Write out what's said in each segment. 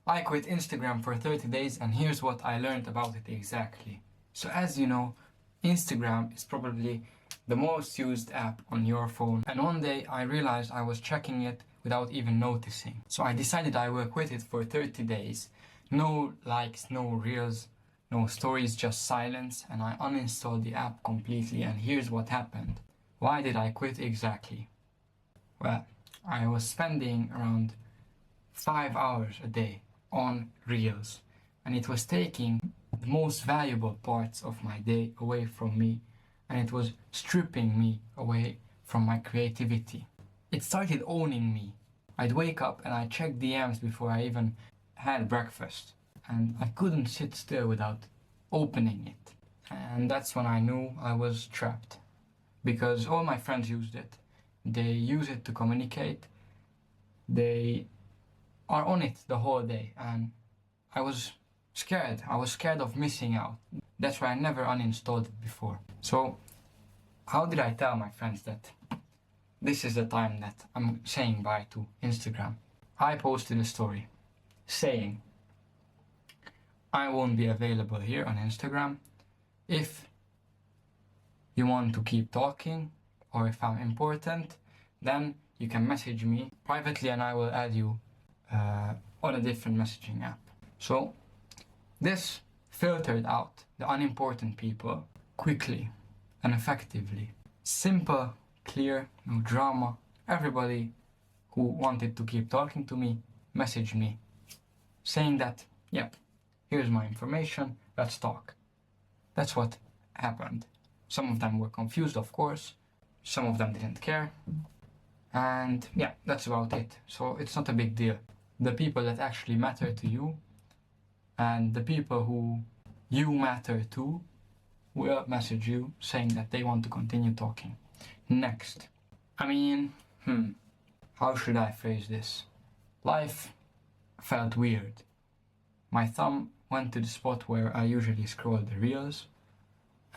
I quit Instagram for 30 days and here's what I learned about it exactly. So as you know, Instagram is probably the most used app on your phone, and one day I realized I was checking it without even noticing. So I decided I will quit it for 30 days. No likes, no reels, no stories, just silence, and I uninstalled the app completely, and here's what happened. Why did I quit exactly? Well, I was spending around 5 hours a day on reels, and it was taking the most valuable parts of my day away from me, and it was stripping me away from my creativity. It started owning me. I'd wake up and I'd check DMs before I even had breakfast, and I couldn't sit still without opening it. And that's when I knew I was trapped, because all my friends used it. They use it to communicate. They are on it the whole day, and I was scared. I was scared of missing out. That's why I never uninstalled it before. So how did I tell my friends that this is the time that I'm saying bye to Instagram? I posted a story saying I won't be available here on Instagram. If you want to keep talking, or if I'm important, then you can message me privately and I will add you on a different messaging app. So this filtered out the unimportant people quickly and effectively. Simple, clear, no drama. Everybody who wanted to keep talking to me messaged me saying that, yep, here's my information, let's talk. That's what happened. Some of them were confused, of course. Some of them didn't care. And yeah, that's about it. So it's not a big deal. The people that actually matter to you and the people who you matter to will message you saying that they want to continue talking. Next. How should I phrase this? Life felt weird. My thumb went to the spot where I usually scroll the reels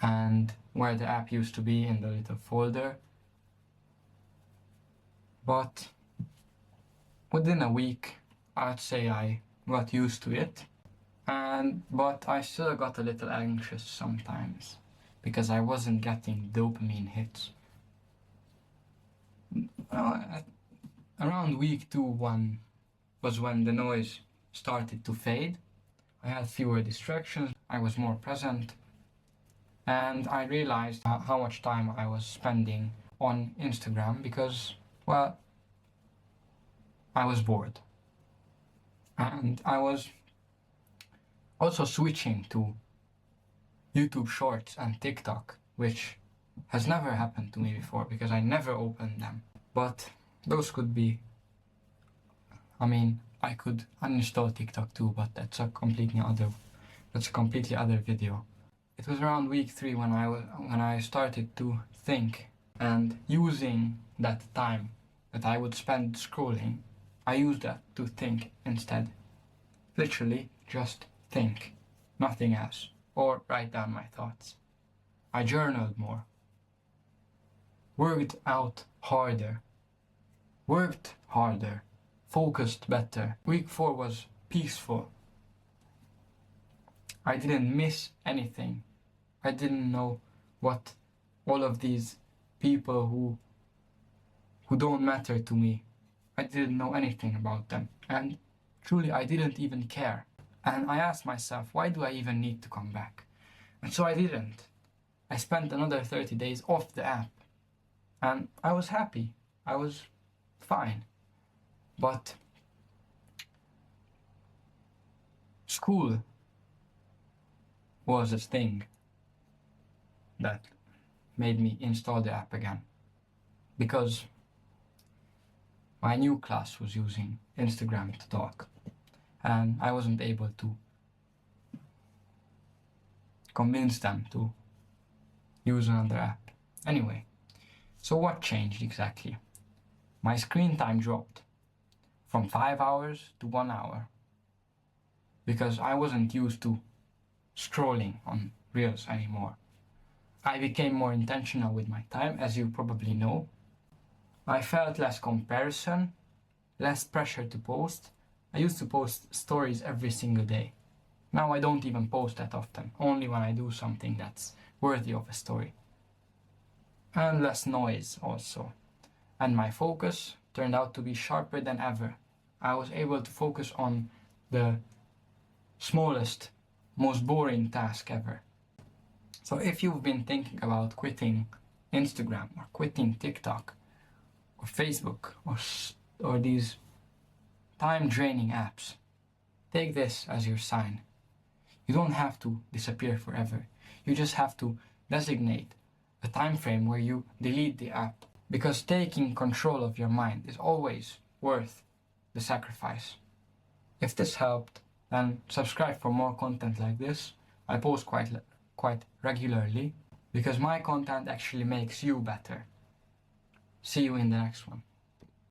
and where the app used to be in the little folder. But within a week, I'd say I got used to it. But I still got a little anxious sometimes because I wasn't getting dopamine hits. Around week 2, was when the noise started to fade. I had fewer distractions, I was more present, and I realized how much time I was spending on Instagram because, well, I was bored. And I was also switching to YouTube Shorts and TikTok, which has never happened to me before because I never opened them. But those could be, I could uninstall TikTok too, but that's a completely other video. It was around week 3 when I started to think, and using that time that I would spend scrolling, I used that to think instead. Literally just think, nothing else, or write down my thoughts. I journaled more, worked harder, focused better. Week 4 was peaceful. I didn't miss anything. I didn't know what all of these people who don't matter to me, I didn't know anything about them, and truly I didn't even care. And I asked myself, why do I even need to come back? And so I didn't. I spent another 30 days off the app, and I was happy. I was fine. But school was a thing that made me install the app again, because my new class was using Instagram to talk, and I wasn't able to convince them to use another app. Anyway, so what changed exactly? My screen time dropped from 5 hours to 1 hour because I wasn't used to scrolling on reels anymore. I became more intentional with my time, as you probably know. I felt less comparison, less pressure to post, I used to post stories every single day. Now I don't even post that often, only when I do something that's worthy of a story. And less noise also. And my focus turned out to be sharper than ever. I was able to focus on the smallest, most boring task ever. So if you've been thinking about quitting Instagram or quitting TikTok or Facebook or these time-draining apps, take this as your sign. You don't have to disappear forever. You just have to designate a time frame where you delete the app, because taking control of your mind is always worth the sacrifice. If this helped, then subscribe for more content like this. I post quite regularly because my content actually makes you better. See you in the next one.